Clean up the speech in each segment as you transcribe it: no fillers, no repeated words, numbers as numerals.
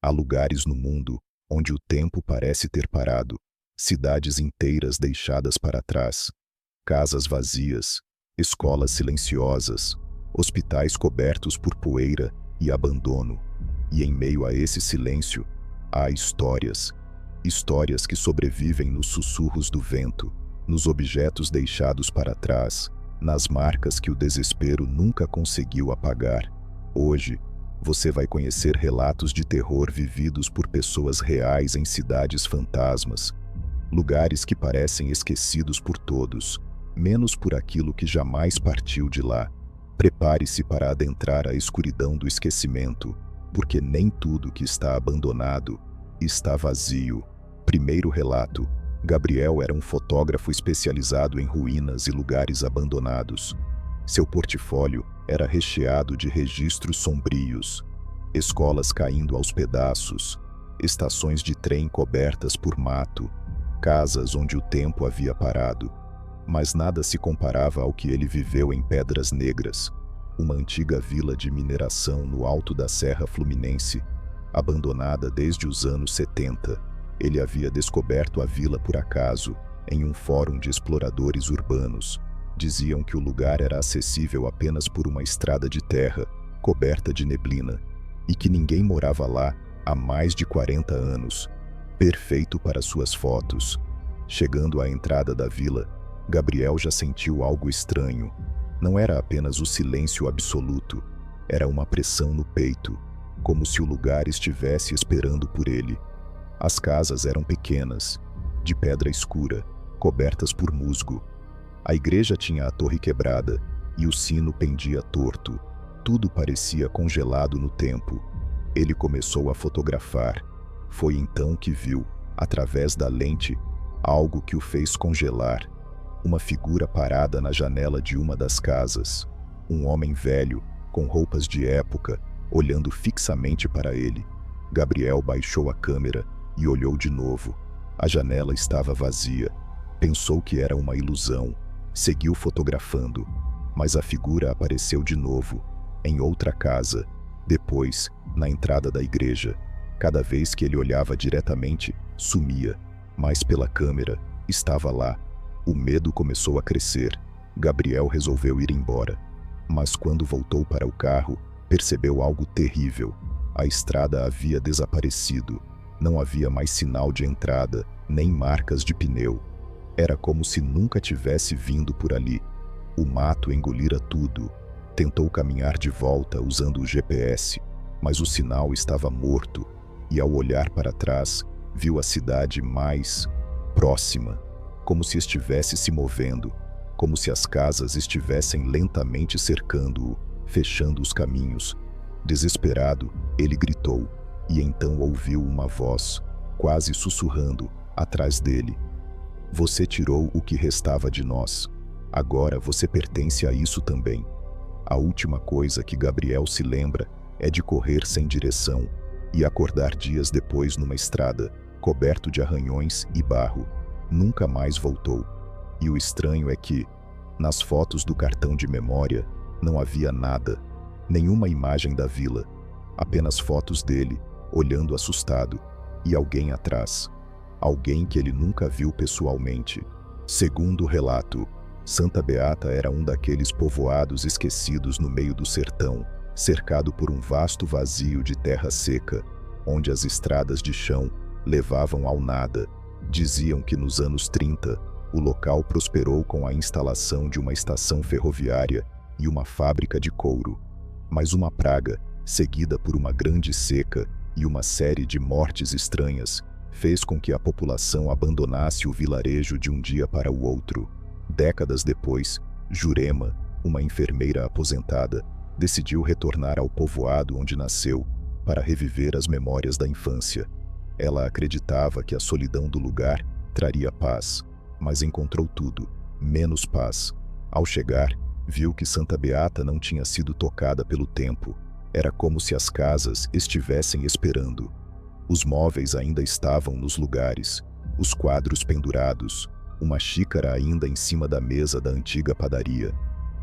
Há lugares no mundo onde o tempo parece ter parado, cidades inteiras deixadas para trás, casas vazias, escolas silenciosas, hospitais cobertos por poeira e abandono. E em meio a esse silêncio, há histórias. Histórias que sobrevivem nos sussurros do vento, nos objetos deixados para trás, nas marcas que o desespero nunca conseguiu apagar. Hoje, você vai conhecer relatos de terror vividos por pessoas reais em cidades fantasmas, lugares que parecem esquecidos por todos, menos por aquilo que jamais partiu de lá. Prepare-se para adentrar a escuridão do esquecimento, porque nem tudo que está abandonado está vazio. Primeiro relato: Gabriel era um fotógrafo especializado em ruínas e lugares abandonados. Seu portfólio era recheado de registros sombrios, escolas caindo aos pedaços, estações de trem cobertas por mato, casas onde o tempo havia parado. Mas nada se comparava ao que ele viveu em Pedras Negras, uma antiga vila de mineração no alto da Serra Fluminense, abandonada desde os anos 70. Ele havia descoberto a vila por acaso, em um fórum de exploradores urbanos. Diziam que o lugar era acessível apenas por uma estrada de terra, coberta de neblina, e que ninguém morava lá há mais de 40 anos. Perfeito para suas fotos. Chegando à entrada da vila, Gabriel já sentiu algo estranho. Não era apenas o silêncio absoluto, era uma pressão no peito, como se o lugar estivesse esperando por ele. As casas eram pequenas, de pedra escura, cobertas por musgo. A igreja tinha a torre quebrada e o sino pendia torto. Tudo parecia congelado no tempo. Ele começou a fotografar. Foi então que viu, através da lente, algo que o fez congelar. Uma figura parada na janela de uma das casas. Um homem velho, com roupas de época, olhando fixamente para ele. Gabriel baixou a câmera e olhou de novo. A janela estava vazia. Pensou que era uma ilusão. Seguiu fotografando, mas a figura apareceu de novo, em outra casa, depois, na entrada da igreja. Cada vez que ele olhava diretamente, sumia, mas pela câmera, estava lá. O medo começou a crescer. Gabriel resolveu ir embora. Mas quando voltou para o carro, percebeu algo terrível. A estrada havia desaparecido. Não havia mais sinal de entrada, nem marcas de pneu. Era como se nunca tivesse vindo por ali. O mato engolira tudo. Tentou caminhar de volta usando o GPS, mas o sinal estava morto, e ao olhar para trás, viu a cidade mais próxima, como se estivesse se movendo, como se as casas estivessem lentamente cercando-o, fechando os caminhos. Desesperado, ele gritou, e então ouviu uma voz, quase sussurrando, atrás dele: "Você tirou o que restava de nós. Agora você pertence a isso também." A última coisa que Gabriel se lembra é de correr sem direção e acordar dias depois numa estrada, coberto de arranhões e barro. Nunca mais voltou. E o estranho é que, nas fotos do cartão de memória, não havia nada, nenhuma imagem da vila, apenas fotos dele, olhando assustado, e alguém atrás. Alguém que ele nunca viu pessoalmente. Segundo o relato, Santa Beata era um daqueles povoados esquecidos no meio do sertão, cercado por um vasto vazio de terra seca, onde as estradas de chão levavam ao nada. Diziam que nos anos 30, o local prosperou com a instalação de uma estação ferroviária e uma fábrica de couro. Mas uma praga, seguida por uma grande seca e uma série de mortes estranhas, fez com que a população abandonasse o vilarejo de um dia para o outro. Décadas depois, Jurema, uma enfermeira aposentada, decidiu retornar ao povoado onde nasceu para reviver as memórias da infância. Ela acreditava que a solidão do lugar traria paz, mas encontrou tudo, menos paz. Ao chegar, viu que Santa Beata não tinha sido tocada pelo tempo. Era como se as casas estivessem esperando. Os móveis ainda estavam nos lugares, os quadros pendurados, uma xícara ainda em cima da mesa da antiga padaria.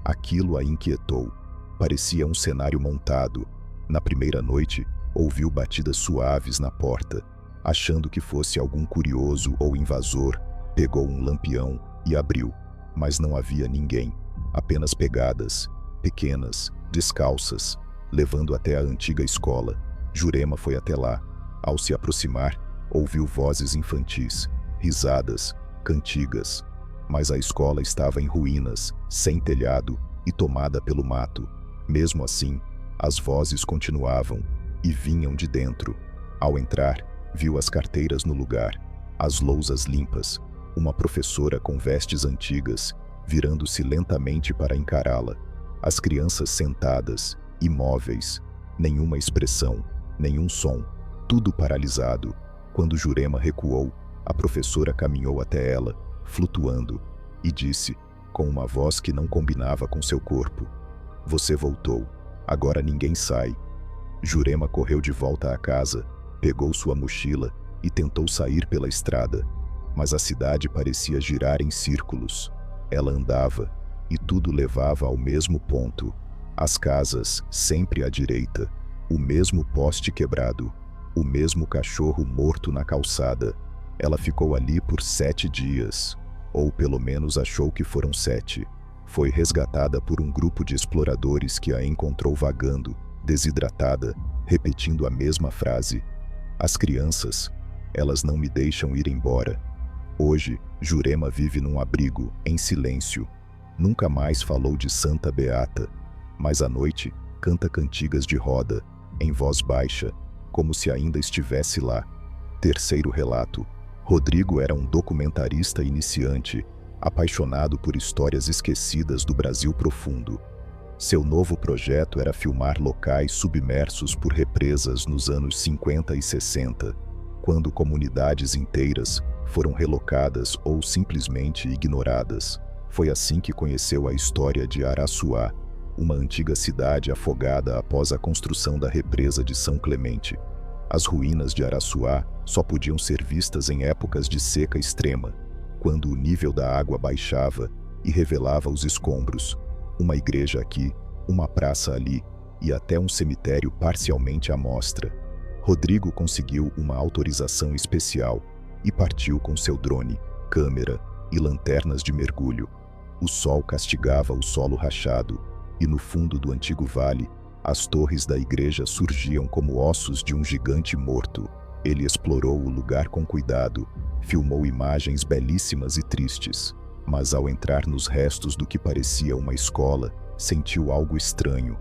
Aquilo a inquietou. Parecia um cenário montado. Na primeira noite, Ouviu batidas suaves na porta. Achando que fosse algum curioso ou invasor, pegou um lampião e abriu. Mas não havia ninguém, apenas pegadas, pequenas, descalças, levando até a antiga escola. Jurema foi até lá. Ao se aproximar, ouviu vozes infantis, risadas, cantigas. Mas a escola estava em ruínas, sem telhado e tomada pelo mato. Mesmo assim, as vozes continuavam e vinham de dentro. Ao entrar, viu as carteiras no lugar, as lousas limpas, uma professora com vestes antigas, virando-se lentamente para encará-la. As crianças sentadas, imóveis, nenhuma expressão, nenhum som, tudo paralisado. Quando Jurema recuou, a professora caminhou até ela, flutuando, e disse, com uma voz que não combinava com seu corpo: "Você voltou. Agora ninguém sai." Jurema correu de volta à casa, pegou sua mochila e tentou sair pela estrada. Mas a cidade parecia girar em círculos. Ela andava, e tudo levava ao mesmo ponto. As casas, sempre à direita, o mesmo poste quebrado, o mesmo cachorro morto na calçada. Ela ficou ali por 7 dias, ou pelo menos achou que foram 7. Foi resgatada por um grupo de exploradores que a encontrou vagando, desidratada, repetindo a mesma frase: "As crianças, elas não me deixam ir embora." Hoje, Jurema vive num abrigo, em silêncio. Nunca mais falou de Santa Beata, mas à noite canta cantigas de roda, em voz baixa, como se ainda estivesse lá. Terceiro relato. Rodrigo era um documentarista iniciante, apaixonado por histórias esquecidas do Brasil profundo. Seu novo projeto era filmar locais submersos por represas nos anos 50 e 60, quando comunidades inteiras foram relocadas ou simplesmente ignoradas. Foi assim que conheceu a história de Araçuá, uma antiga cidade afogada após a construção da represa de São Clemente. As ruínas de Araçuá só podiam ser vistas em épocas de seca extrema, quando o nível da água baixava e revelava os escombros. Uma igreja aqui, uma praça ali e até um cemitério parcialmente à mostra. Rodrigo conseguiu uma autorização especial e partiu com seu drone, câmera e lanternas de mergulho. O sol castigava o solo rachado e no fundo do antigo vale, as torres da igreja surgiam como ossos de um gigante morto. Ele explorou o lugar com cuidado, filmou imagens belíssimas e tristes, mas ao entrar nos restos do que parecia uma escola, sentiu algo estranho.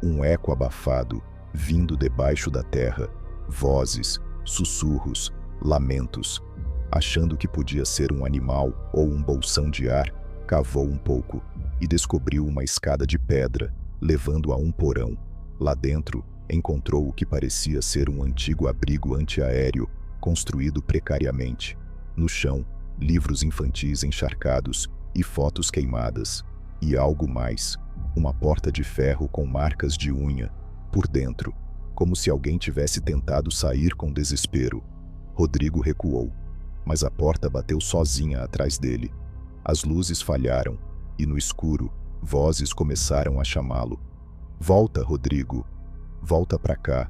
Um eco abafado, vindo debaixo da terra, vozes, sussurros, lamentos. Achando que podia ser um animal ou um bolsão de ar, cavou um pouco e descobriu uma escada de pedra, levando a um porão. Lá dentro, encontrou o que parecia ser um antigo abrigo antiaéreo, construído precariamente. No chão, livros infantis encharcados e fotos queimadas. E algo mais, uma porta de ferro com marcas de unha. Por dentro, como se alguém tivesse tentado sair com desespero. Rodrigo recuou, mas a porta bateu sozinha atrás dele. As luzes falharam, e no escuro, vozes começaram a chamá-lo. "Volta, Rodrigo! Volta pra cá!"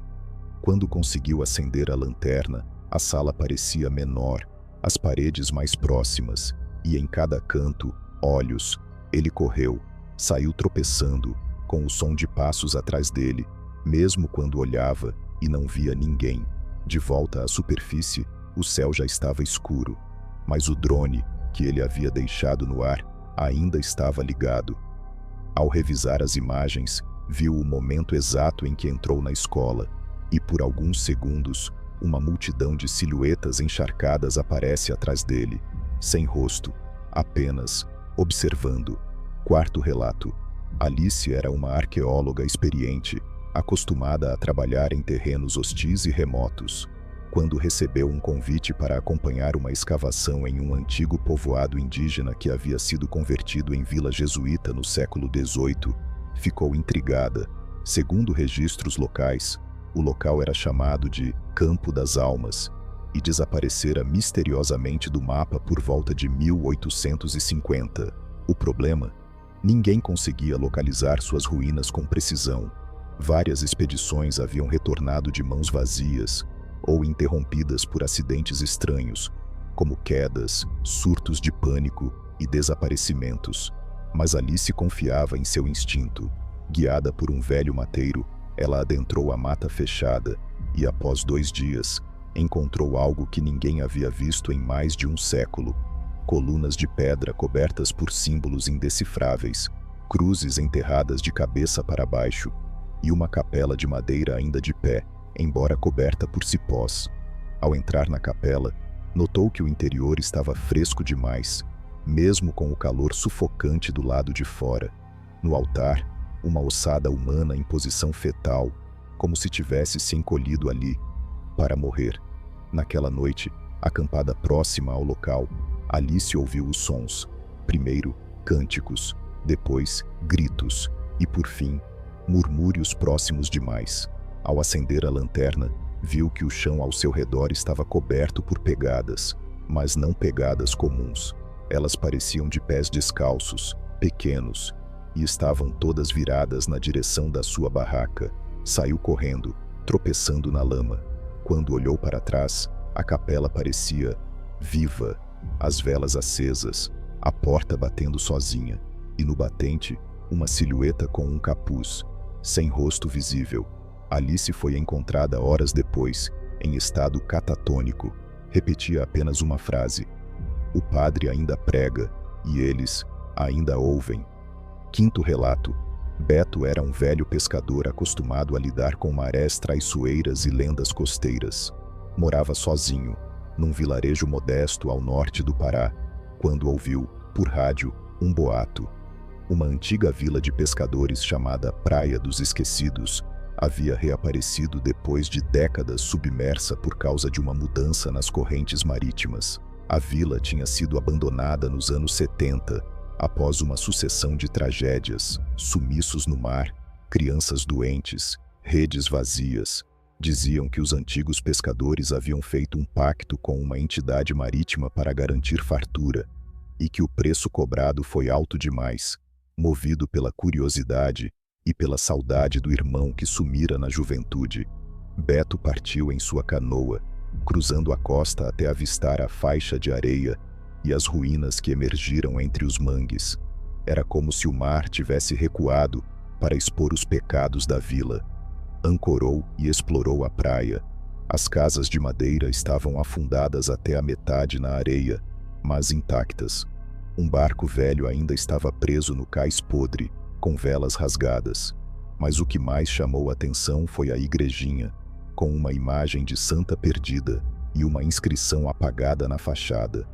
Quando conseguiu acender a lanterna, a sala parecia menor, as paredes mais próximas, e em cada canto, olhos. Ele correu, saiu tropeçando, com o som de passos atrás dele, mesmo quando olhava e não via ninguém. De volta à superfície, o céu já estava escuro, mas o drone, que ele havia deixado no ar, ainda estava ligado. Ao revisar as imagens, viu o momento exato em que entrou na escola, e por alguns segundos, uma multidão de silhuetas encharcadas aparece atrás dele, sem rosto, apenas observando. Quarto relato. Alice era uma arqueóloga experiente, acostumada a trabalhar em terrenos hostis e remotos. Quando recebeu um convite para acompanhar uma escavação em um antigo povoado indígena que havia sido convertido em vila jesuíta no século XVIII, ficou intrigada. Segundo registros locais, o local era chamado de Campo das Almas e desaparecera misteriosamente do mapa por volta de 1850. O problema? Ninguém conseguia localizar suas ruínas com precisão. Várias expedições haviam retornado de mãos vazias ou interrompidas por acidentes estranhos, como quedas, surtos de pânico e desaparecimentos. Mas Alice confiava em seu instinto. Guiada por um velho mateiro, ela adentrou a mata fechada e, após 2 dias, encontrou algo que ninguém havia visto em mais de um século. Colunas de pedra cobertas por símbolos indecifráveis, cruzes enterradas de cabeça para baixo e uma capela de madeira ainda de pé, embora coberta por cipós. Ao entrar na capela, notou que o interior estava fresco demais, mesmo com o calor sufocante do lado de fora. No altar, uma ossada humana em posição fetal, como se tivesse se encolhido ali para morrer. Naquela noite, acampada próxima ao local, Alice ouviu os sons. Primeiro, cânticos, depois, gritos e, por fim, murmúrios próximos demais. Ao acender a lanterna, viu que o chão ao seu redor estava coberto por pegadas, mas não pegadas comuns. Elas pareciam de pés descalços, pequenos, e estavam todas viradas na direção da sua barraca. Saiu correndo, tropeçando na lama. Quando olhou para trás, a capela parecia viva, as velas acesas, a porta batendo sozinha, e no batente, uma silhueta com um capuz, sem rosto visível. Alice foi encontrada horas depois, em estado catatônico. Repetia apenas uma frase: "O padre ainda prega, e eles ainda ouvem." Quinto relato. Beto era um velho pescador acostumado a lidar com marés traiçoeiras e lendas costeiras. Morava sozinho, num vilarejo modesto ao norte do Pará, quando ouviu, por rádio, um boato. Uma antiga vila de pescadores chamada Praia dos Esquecidos havia reaparecido depois de décadas submersa por causa de uma mudança nas correntes marítimas. A vila tinha sido abandonada nos anos 70, após uma sucessão de tragédias, sumiços no mar, crianças doentes, redes vazias. Diziam que os antigos pescadores haviam feito um pacto com uma entidade marítima para garantir fartura, e que o preço cobrado foi alto demais, movido pela curiosidade e pela saudade do irmão que sumira na juventude. Beto partiu em sua canoa, cruzando a costa até avistar a faixa de areia e as ruínas que emergiram entre os mangues. Era como se o mar tivesse recuado para expor os pecados da vila. Ancorou e explorou a praia. As casas de madeira estavam afundadas até a metade na areia, mas intactas. Um barco velho ainda estava preso no cais podre, com velas rasgadas. Mas o que mais chamou a atenção foi a igrejinha, com uma imagem de santa perdida e uma inscrição apagada na fachada.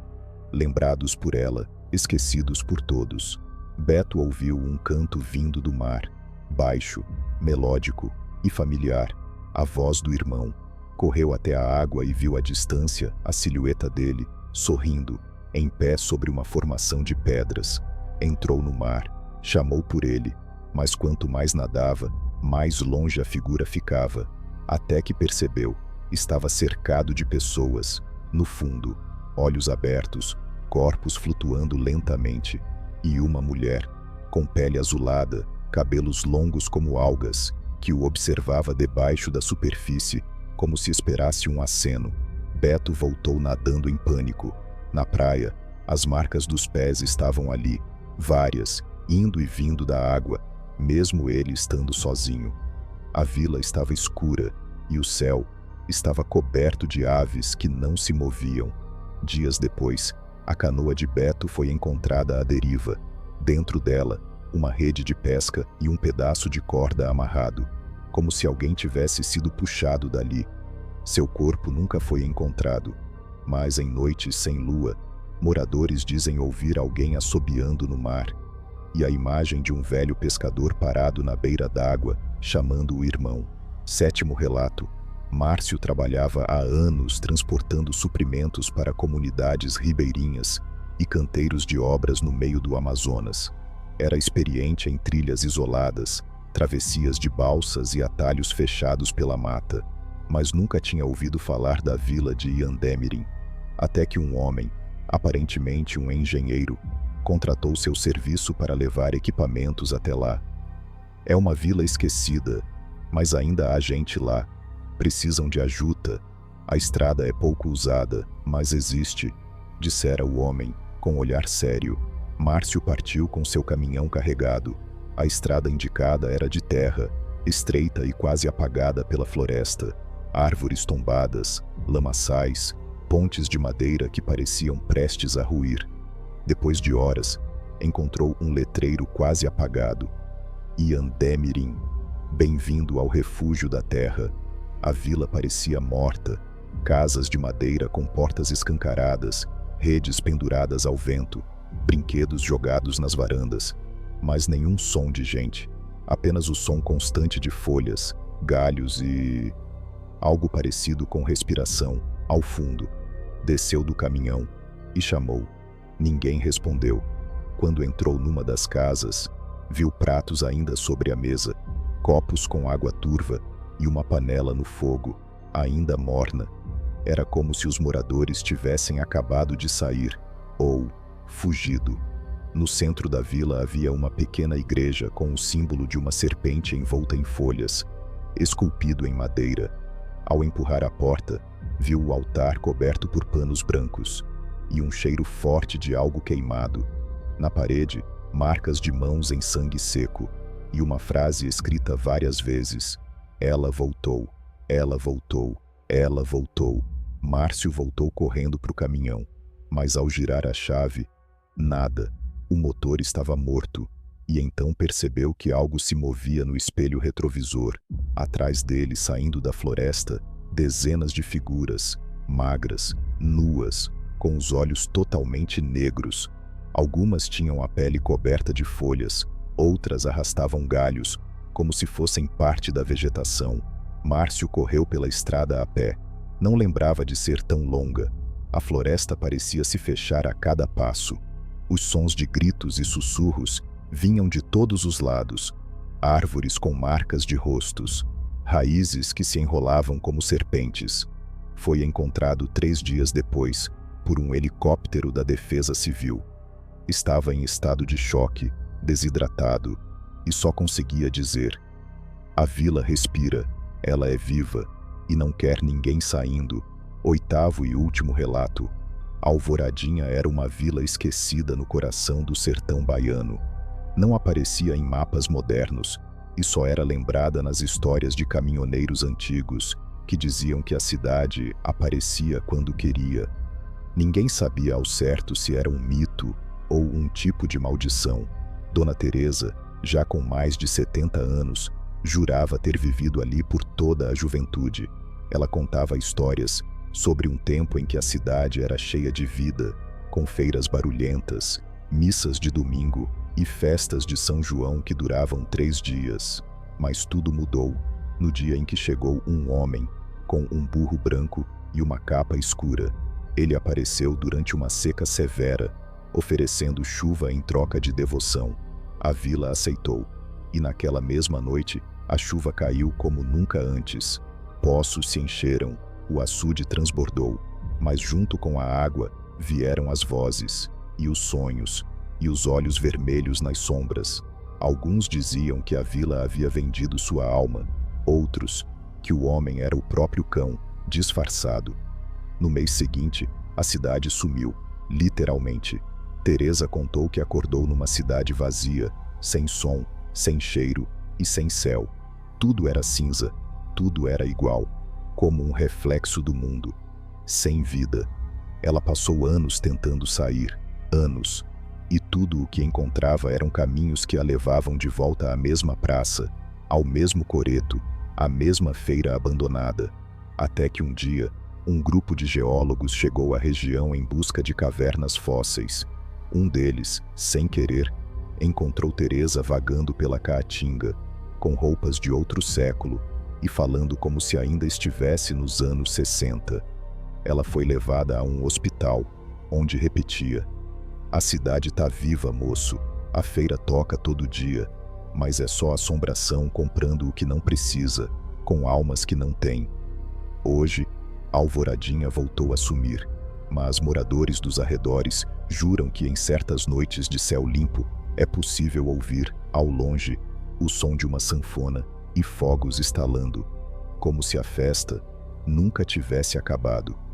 Lembrados por ela, esquecidos por todos. Beto ouviu um canto vindo do mar, baixo, melódico e familiar, a voz do irmão. Correu até a água e viu à distância a silhueta dele, sorrindo, em pé sobre uma formação de pedras. Entrou no mar, chamou por ele, mas quanto mais nadava, mais longe a figura ficava, até que percebeu, estava cercado de pessoas, no fundo, olhos abertos, corpos flutuando lentamente, e uma mulher, com pele azulada, cabelos longos como algas, que o observava debaixo da superfície, como se esperasse um aceno. Beto voltou nadando em pânico. Na praia, as marcas dos pés estavam ali, várias, indo e vindo da água, mesmo ele estando sozinho. A vila estava escura, e o céu estava coberto de aves que não se moviam. Dias depois, a canoa de Beto foi encontrada à deriva. Dentro dela, uma rede de pesca e um pedaço de corda amarrado, como se alguém tivesse sido puxado dali. Seu corpo nunca foi encontrado, mas em noites sem lua, moradores dizem ouvir alguém assobiando no mar, e a imagem de um velho pescador parado na beira d'água, chamando o irmão. Sétimo relato. Márcio trabalhava há anos transportando suprimentos para comunidades ribeirinhas e canteiros de obras no meio do Amazonas. Era experiente em trilhas isoladas, travessias de balsas e atalhos fechados pela mata, mas nunca tinha ouvido falar da vila de Iandemirim, até que um homem, aparentemente um engenheiro, contratou seu serviço para levar equipamentos até lá. É uma vila esquecida, Mas ainda há gente lá. Precisam de ajuda. A estrada é pouco usada, mas existe, dissera o homem, com olhar sério. Márcio partiu com seu caminhão carregado. A estrada indicada era de terra, estreita e quase apagada pela floresta. Árvores tombadas, lamaçais, pontes de madeira que pareciam prestes a ruir. Depois de horas, encontrou um letreiro quase apagado. Iandemirim, bem-vindo ao refúgio da terra. A vila parecia morta, casas de madeira com portas escancaradas, redes penduradas ao vento, brinquedos jogados nas varandas, mas nenhum som de gente, apenas o som constante de folhas, galhos e... algo parecido com respiração, ao fundo. Desceu do caminhão e chamou. Ninguém respondeu. Quando entrou numa das casas, viu pratos ainda sobre a mesa, copos com água turva e uma panela no fogo, ainda morna. Era como se os moradores tivessem acabado de sair, ou fugido. No centro da vila havia uma pequena igreja com o símbolo de uma serpente envolta em folhas, esculpido em madeira. Ao empurrar a porta, viu o altar coberto por panos brancos e um cheiro forte de algo queimado. Na parede, marcas de mãos em sangue seco e uma frase escrita várias vezes: "Ela voltou, ela voltou, ela voltou." Márcio voltou correndo para o caminhão, mas ao girar a chave, nada. O motor estava morto, e então percebeu que algo se movia no espelho retrovisor. Atrás dele, saindo da floresta, dezenas de figuras, magras, nuas, com os olhos totalmente negros. Algumas tinham a pele coberta de folhas, outras arrastavam galhos, como se fossem parte da vegetação. Márcio correu pela estrada a pé. Não lembrava de ser tão longa. A floresta parecia se fechar a cada passo. Os sons de gritos e sussurros vinham de todos os lados. Árvores com marcas de rostos, raízes que se enrolavam como serpentes. Foi encontrado 3 dias depois por um helicóptero da Defesa Civil. Estava em estado de choque, desidratado, e só conseguia dizer: "A vila respira, ela é viva, e não quer ninguém saindo." 8º e último relato. Alvoradinha era uma vila esquecida no coração do sertão baiano. Não aparecia em mapas modernos e só era lembrada nas histórias de caminhoneiros antigos que diziam que a cidade aparecia quando queria. Ninguém sabia ao certo se era um mito ou um tipo de maldição. Dona Teresa, já com mais de 70 anos, jurava ter vivido ali por toda a juventude. Ela contava histórias sobre um tempo em que a cidade era cheia de vida, com feiras barulhentas, missas de domingo e festas de São João que duravam 3 dias. Mas tudo mudou no dia em que chegou um homem, com um burro branco e uma capa escura. Ele apareceu durante uma seca severa, oferecendo chuva em troca de devoção. A vila aceitou, e naquela mesma noite, a chuva caiu como nunca antes. Poços se encheram, o açude transbordou, mas junto com a água vieram as vozes, e os sonhos, e os olhos vermelhos nas sombras. Alguns diziam que a vila havia vendido sua alma, outros que o homem era o próprio cão, disfarçado. No mês seguinte, a cidade sumiu, literalmente. Teresa contou que acordou numa cidade vazia, sem som, sem cheiro e sem céu. Tudo era cinza, tudo era igual, como um reflexo do mundo, sem vida. Ela passou anos tentando sair, anos, e tudo o que encontrava eram caminhos que a levavam de volta à mesma praça, ao mesmo coreto, à mesma feira abandonada. Até que um dia, um grupo de geólogos chegou à região em busca de cavernas fósseis. Um deles, sem querer, encontrou Teresa vagando pela caatinga, com roupas de outro século e falando como se ainda estivesse nos anos 60. Ela foi levada a um hospital, onde repetia: "A cidade tá viva, moço. A feira toca todo dia, mas é só assombração comprando o que não precisa, com almas que não têm." Hoje, Alvoradinha voltou a sumir, mas moradores dos arredores juram que em certas noites de céu limpo é possível ouvir, ao longe, o som de uma sanfona e fogos estalando, como se a festa nunca tivesse acabado.